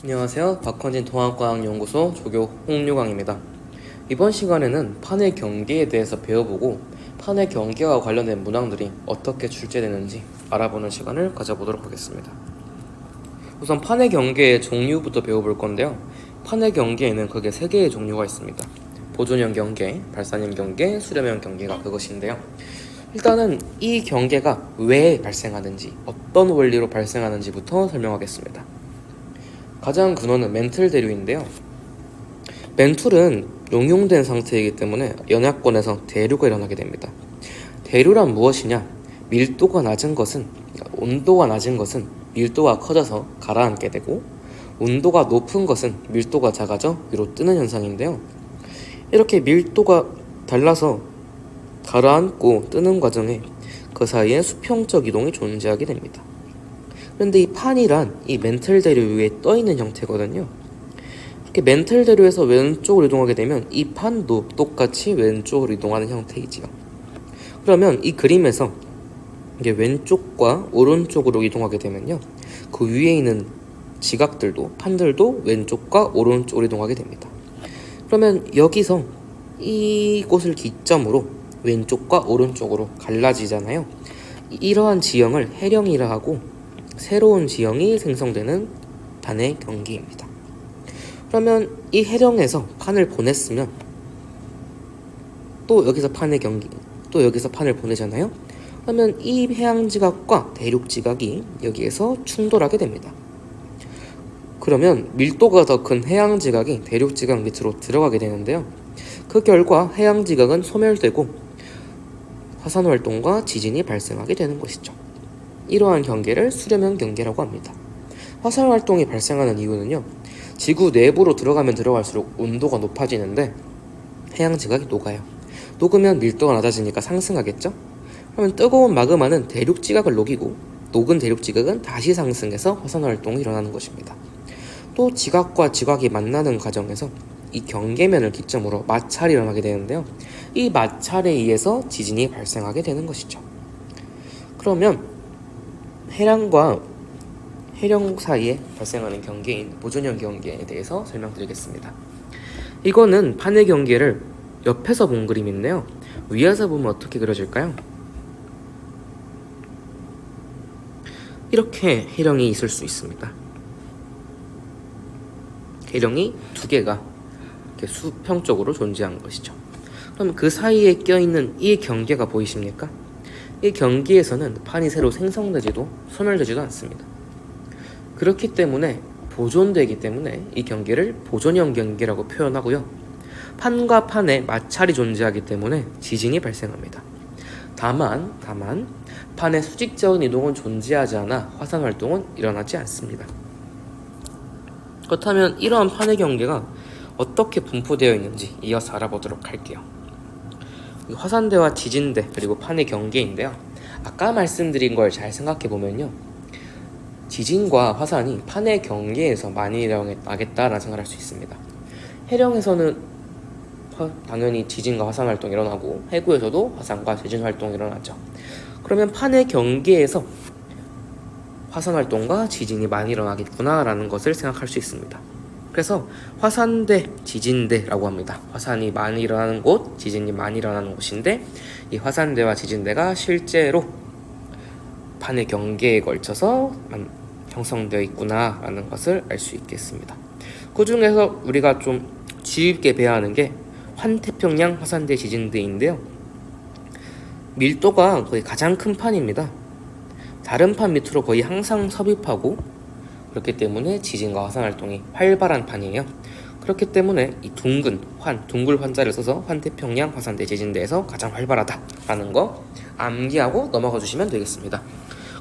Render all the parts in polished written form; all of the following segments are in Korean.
안녕하세요. 박헌진 통합과학연구소 조교 홍유광입니다. 이번 시간에는 판의 경계에 대해서 배워보고 판의 경계와 관련된 문항들이 어떻게 출제되는지 알아보는 시간을 가져보도록 하겠습니다. 우선 판의 경계의 종류부터 배워볼 건데요. 판의 경계에는 크게 3개의 종류가 있습니다. 보존형 경계, 발산형 경계, 수렴형 경계가 그것인데요. 일단은 이 경계가 왜 발생하는지, 어떤 원리로 발생하는지부터 설명하겠습니다. 가장 근원은 멘틀 대류인데요. 멘틀은 용융된 상태이기 때문에 연약권에서 대류가 일어나게 됩니다. 대류란 무엇이냐? 밀도가 낮은 것은, 온도가 낮은 것은 밀도가 커져서 가라앉게 되고, 온도가 높은 것은 밀도가 작아져 위로 뜨는 현상인데요. 이렇게 밀도가 달라서 가라앉고 뜨는 과정에 그 사이에 수평적 이동이 존재하게 됩니다. 그런데 이 판이란 이 멘틀 대류 위에 떠있는 형태거든요. 이렇게 멘틀 대류에서 왼쪽으로 이동하게 되면 이 판도 똑같이 왼쪽으로 이동하는 형태이지요. 그러면 이 그림에서 이게 왼쪽과 오른쪽으로 이동하게 되면요, 그 위에 있는 지각들도, 판들도 왼쪽과 오른쪽으로 이동하게 됩니다. 그러면 여기서 이곳을 기점으로 왼쪽과 오른쪽으로 갈라지잖아요. 이러한 지형을 해령이라 하고 새로운 지형이 생성되는 판의 경계입니다. 그러면 이 해령에서 판을 보냈으면 또 여기서 판의 경계, 또 여기서 판을 보내잖아요. 그러면 이 해양지각과 대륙지각이 여기에서 충돌하게 됩니다. 그러면 밀도가 더 큰 해양지각이 대륙지각 밑으로 들어가게 되는데요. 그 결과 해양지각은 소멸되고 화산활동과 지진이 발생하게 되는 것이죠. 이러한 경계를 수렴형 경계라고 합니다. 화산활동이 발생하는 이유는요, 지구 내부로 들어가면 들어갈수록 온도가 높아지는데 해양지각이 녹아요. 녹으면 밀도가 낮아지니까 상승하겠죠? 그러면 뜨거운 마그마는 대륙지각을 녹이고 녹은 대륙지각은 다시 상승해서 화산활동이 일어나는 것입니다. 또 지각과 지각이 만나는 과정에서 이 경계면을 기점으로 마찰이 일어나게 되는데요. 이 마찰에 의해서 지진이 발생하게 되는 것이죠. 그러면 해랑과 해령 사이에 발생하는 경계인 보존형 경계에 대해서 설명드리겠습니다. 이거는 판의 경계를 옆에서 본 그림인데요. 위에서 보면 어떻게 그려질까요? 이렇게 해령이 있을 수 있습니다. 해령이 2개가 이렇게 수평적으로 존재하는 것이죠. 그럼 그 사이에 껴있는 이 경계가 보이십니까? 이 경계에서는 판이 새로 생성되지도 소멸되지도 않습니다. 그렇기 때문에 보존되기 때문에 이 경계를 보존형 경계라고 표현하고요. 판과 판에 마찰이 존재하기 때문에 지진이 발생합니다. 다만 판의 수직적인 이동은 존재하지 않아 화산활동은 일어나지 않습니다. 그렇다면 이러한 판의 경계가 어떻게 분포되어 있는지 이어서 알아보도록 할게요. 화산대와 지진대 그리고 판의 경계인데요. 아까 말씀드린 걸 잘 생각해보면요, 지진과 화산이 판의 경계에서 많이 일어나겠다라는 생각을 할 수 있습니다. 해령에서는 당연히 지진과 화산 활동이 일어나고 해구에서도 화산과 지진 활동이 일어나죠. 그러면 판의 경계에서 화산 활동과 지진이 많이 일어나겠구나라는 것을 생각할 수 있습니다. 그래서 화산대, 지진대라고 합니다. 화산이 많이 일어나는 곳, 지진이 많이 일어나는 곳인데 이 화산대와 지진대가 실제로 판의 경계에 걸쳐서 형성되어 있구나라는 것을 알 수 있겠습니다. 그 중에서 우리가 좀 주의깊게 배워야 하는 게 환태평양 화산대 지진대인데요. 밀도가 거의 가장 큰 판입니다. 다른 판 밑으로 거의 항상 섭입하고 그렇기 때문에 지진과 화산 활동이 활발한 판이에요. 그렇기 때문에 이 둥글 환자를 써서 환태평양 화산대 지진대에서 가장 활발하다라는 거 암기하고 넘어가 주시면 되겠습니다.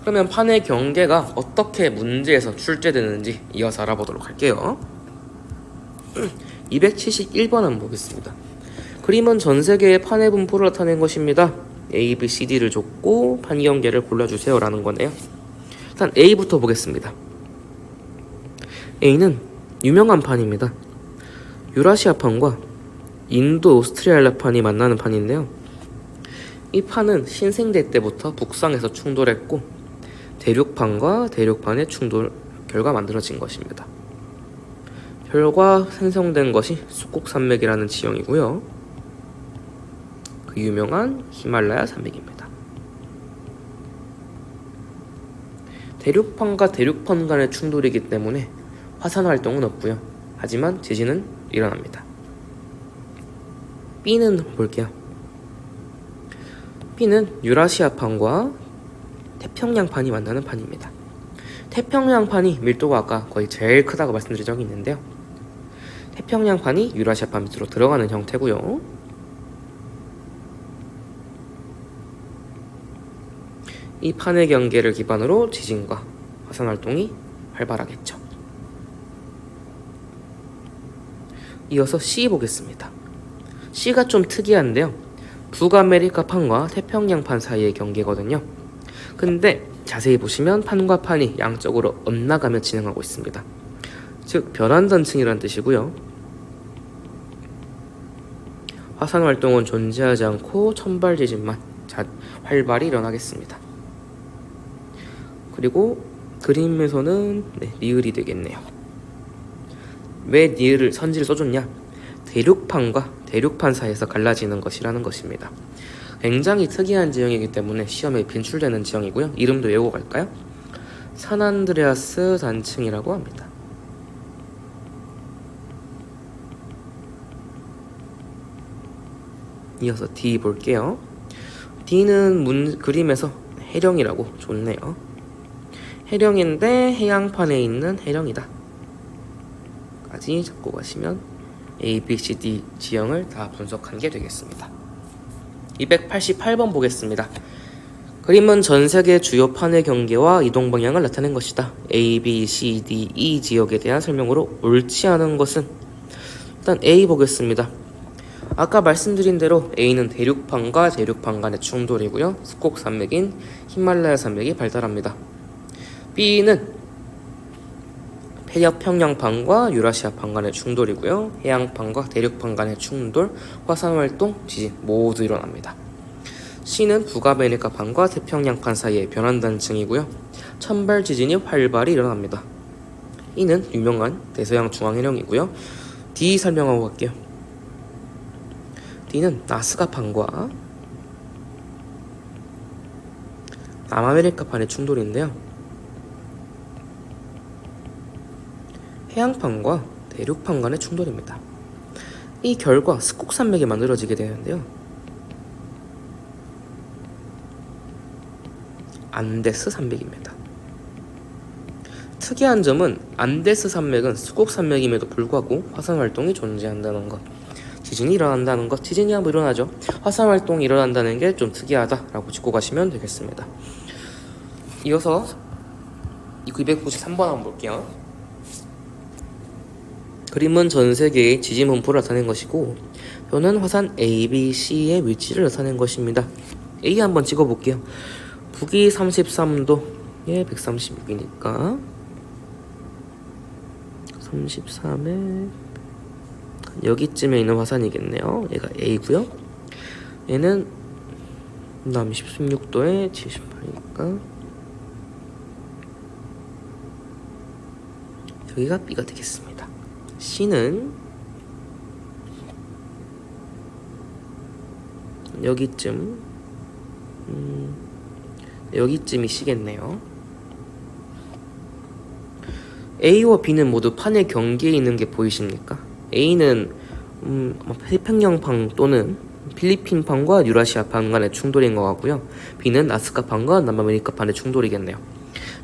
그러면 판의 경계가 어떻게 문제에서 출제되는지 이어서 알아보도록 할게요. 271번 한번 보겠습니다. 그림은 전 세계의 판의 분포를 나타낸 것입니다. A, B, C, D를 줬고 판 경계를 골라주세요 라는 거네요. 일단 A부터 보겠습니다. A는 유명한 판입니다. 유라시아판과 인도 오스트레일리아판이 만나는 판인데요. 이 판은 신생대 때부터 북상에서 충돌했고 대륙판과 대륙판의 충돌 결과 만들어진 것입니다. 혈과 생성된 것이 숙곡산맥이라는 지형이고요. 그 유명한 히말라야 산맥입니다. 대륙판과 대륙판 간의 충돌이기 때문에 화산 활동은 없고요. 하지만 지진은 일어납니다. B는 볼게요. B는 유라시아판과 태평양판이 만나는 판입니다. 태평양판이 밀도가 아까 거의 제일 크다고 말씀드린 적이 있는데요. 태평양판이 유라시아판 밑으로 들어가는 형태고요. 이 판의 경계를 기반으로 지진과 화산 활동이 활발하겠죠. 이어서 C 보겠습니다. C가 좀 특이한데요. 북아메리카 판과 태평양판 사이의 경계거든요. 근데 자세히 보시면 판과 판이 양쪽으로 엇나가며 진행하고 있습니다. 즉 변환단층이라는 뜻이고요. 화산 활동은 존재하지 않고 천발 지진만 활발히 일어나겠습니다. 그리고 그림에서는 니을이 되겠네요. 왜 니을을 선지를 써줬냐? 대륙판과 대륙판 사이에서 갈라지는 것이라는 것입니다. 굉장히 특이한 지형이기 때문에 시험에 빈출되는 지형이고요. 이름도 외우고 갈까요? 산안드레아스 단층이라고 합니다. 이어서 D 볼게요. D는 그림에서 해령이라고 좋네요. 해령인데 해양판에 있는 해령이다 까지 잡고 가시면 A, B, C, D 지형을 다 분석한 게 되겠습니다. 288번 보겠습니다. 그림은 전세계 주요 판의 경계와 이동 방향을 나타낸 것이다. A, B, C, D, E 지역에 대한 설명으로 옳지 않은 것은 일단 A 보겠습니다. 아까 말씀드린 대로 A는 대륙판과 대륙판 간의 충돌이고요. 숙곡산맥인 히말라야 산맥이 발달합니다. B는 태평양판과 유라시아판 간의 충돌이고요. 해양판과 대륙판 간의 충돌, 화산활동, 지진 모두 일어납니다. C는 북아메리카판과 태평양판 사이의 변환단층이고요. 천발 지진이 활발히 일어납니다. E는 유명한 대서양 중앙해령이고요. D 설명하고 갈게요. D는 나스카판과 남아메리카판의 충돌인데요. 해양판과 대륙판 간의 충돌입니다. 이 결과 숙곡산맥이 만들어지게 되는데요. 안데스 산맥입니다. 특이한 점은 안데스 산맥은 숙곡산맥임에도 불구하고 화산활동이 존재한다는 것, 지진이 일어난다는 것, 지진이 한번 일어나죠. 화산활동이 일어난다는 게 좀 특이하다라고 짚고 가시면 되겠습니다. 이어서 293번 한번 볼게요. 그림은 전 세계의 지진 분포를 나타낸 것이고 표는 화산 A, B, C의 위치를 나타낸 것입니다. A 한번 찍어볼게요. 북위 33도에 136이니까 33에 여기쯤에 있는 화산이겠네요. 얘가 A고요. 얘는 남 16도에 78이니까 여기가 B가 되겠습니다. C는 여기쯤 여기쯤이 C겠네요. A와 B는 모두 판의 경계에 있는 게 보이십니까? A는 태평양판 또는 필리핀판과 유라시아판 간의 충돌인 것 같고요. B는 나스카판과 남아메리카판의 충돌이겠네요.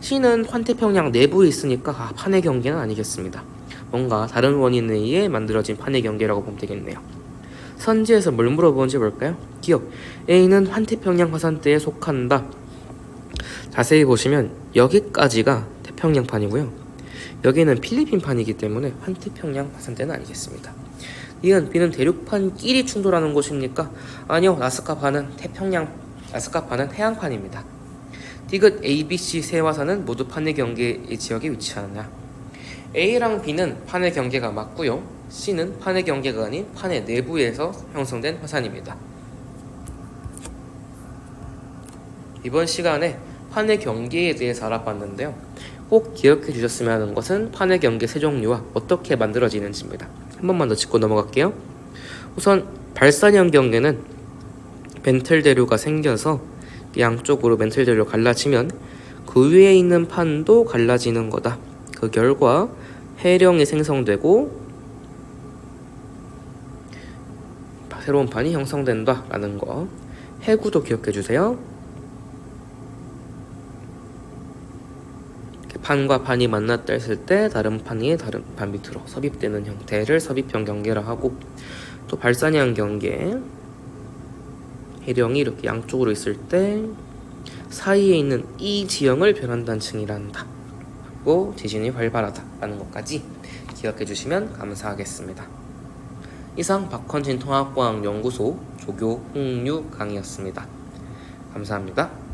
C는 환태평양 내부에 있으니까 판의 경계는 아니겠습니다. 뭔가 다른 원인에 의해 만들어진 판의 경계라고 보면 되겠네요. 선지에서 뭘 물어보는지 볼까요? 기억, A는 환태평양 화산대에 속한다. 자세히 보시면 여기까지가 태평양판이고요. 여기는 필리핀판이기 때문에 환태평양 화산대는 아니겠습니다. 이은 B는 대륙판끼리 충돌하는 곳입니까? 아니요, 나스카판은 해양판입니다. 디귿 A, B, C 세 화산은 모두 판의 경계 지역에 위치하느냐? A랑 B는 판의 경계가 맞고요. C는 판의 경계가 아닌 판의 내부에서 형성된 화산입니다. 이번 시간에 판의 경계에 대해서 알아봤는데요. 꼭 기억해 주셨으면 하는 것은 판의 경계 세 종류와 어떻게 만들어지는지입니다. 한 번만 더 짚고 넘어갈게요. 우선 발산형 경계는 멘틀대류가 생겨서 양쪽으로 멘틀대류로 갈라지면 그 위에 있는 판도 갈라지는 거다. 그 결과 해령이 생성되고 새로운 판이 형성된다 라는 거. 해구도 기억해 주세요. 판과 판이 만났다 했을 때 다른 판이 다른 판 밑으로 섭입되는 형태를 섭입형 경계라 하고, 또 발산형 경계 해령이 이렇게 양쪽으로 있을 때 사이에 있는 이 지형을 변환단층이란다 하고, 지진이 활발하다 라는 것까지 기억해 주시면 감사하겠습니다. 이상 박헌진 통합과학연구소 조교 홍유 강의였습니다. 감사합니다.